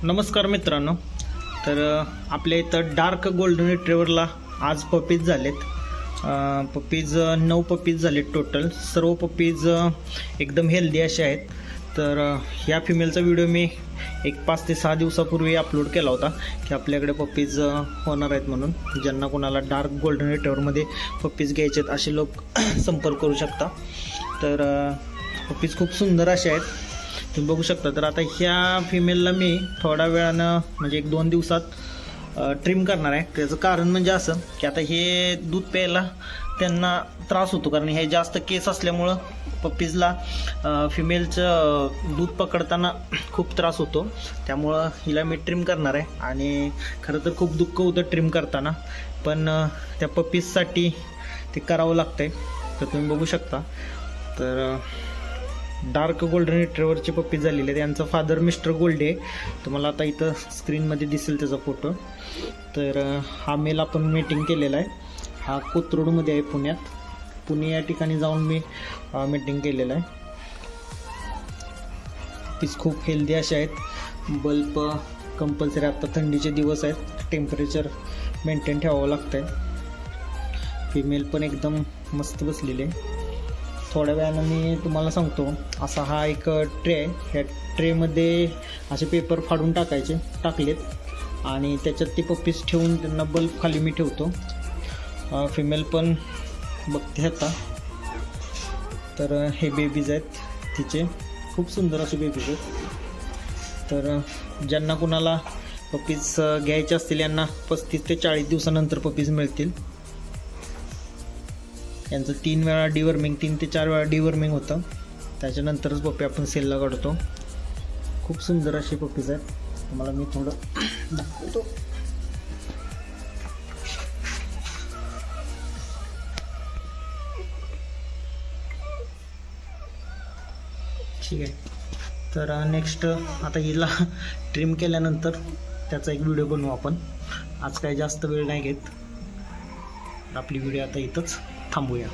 नमस्कार मित्रांनो. तर आपल्या इथं डार्क गोल्डन रिट्रीव्हरला आज पपीज झालेत. 9 पपीज झालेत टोटल. सर्व पपीज एकदम हेल्दी असे आहेत. तर ह्या फिमेलचा व्हिडिओ मी एक 5 ते 6 दिवसापूर्वी अपलोड केला होता की आपल्याकडे पपीज होणार आहेत म्हणून. ज्यांना कोणाला डार्क गोल्डन रिट्रीव्हरमध्ये पपीज घ्यायचे आहेत असे लोक संपर्क करू शकता. तर पपीज खूप सुंदर असे आहेत, तुम्ही बघू शकता. तर आता ह्या फिमेलला मी थोड्या वेळानं म्हणजे 1-2 दिवसात ट्रिम करणार आहे. त्याचं कारण म्हणजे असं की आता हे दूध प्यायला त्यांना त्रास होतो, कारण हे जास्त केस असल्यामुळं पपीजला फिमेलचं दूध पकडताना खूप त्रास होतो. त्यामुळं हिला मी ट्रिम करणार आहे. आणि खरं तर खूप दुःख होतं ट्रिम करताना, पण त्या पपीजसाठी ते करावं लागतंय. तर तुम्ही बघू शकता. तर डार्क गोल्डन रिट्रीव्हरचे पप्पी झालेले आहेत. यांचा फादर मिस्टर गोल्डे, तुम्हाला आता इथं स्क्रीनमध्ये दिसेल त्याचा फोटो. तर हा मेल आपण मीटिंग केलेला आहे. हा कोथरूडमध्ये आहे पुण्यात. पुणे या ठिकाणी जाऊन मी मीटिंग केलेलं आहे. पीस खूप हेल्दी असे आहेत. बल्ब कंपल्सरी, आता थंडीचे दिवस आहेत, टेम्परेचर मेंटेन ठेवावं लागतं आहे. फिमेल पण एकदम मस्त बसलेली आहे. थोड्या वेळानं मी तुम्हाला सांगतो. असा हा एक ट्रे आहे. ह्या ट्रेमध्ये असे पेपर फाडून टाकलेत आणि त्याच्यात ते पपीज ठेवून त्यांना बल्ब खाली मी ठेवतो. फिमेल पण बघते आता. तर हे बेबीज आहेत तिचे, खूप सुंदर असे बेबीज आहेत. तर ज्यांना कुणाला पपीज घ्यायचे असतील यांना 35 ते 40 दिवसानंतर पपीज मिळतील. यांचं 3 वेळा डिवर्मिंग, 3 ते 4 वेळा डिवर्मिंग होतं. त्याच्यानंतरच पप्पी आपण सेलला काढतो. खूप सुंदर असे पपीज आहेत. तुम्हाला मी थोडं दाखवतो. ठीक आहे. तर नेक्स्ट आता हिला ट्रिम केल्यानंतर त्याचा एक व्हिडिओ बनवू आपण. आज काही जास्त वेळ नाही घेत. आपली व्हिडिओ आता इथंच थांबूया.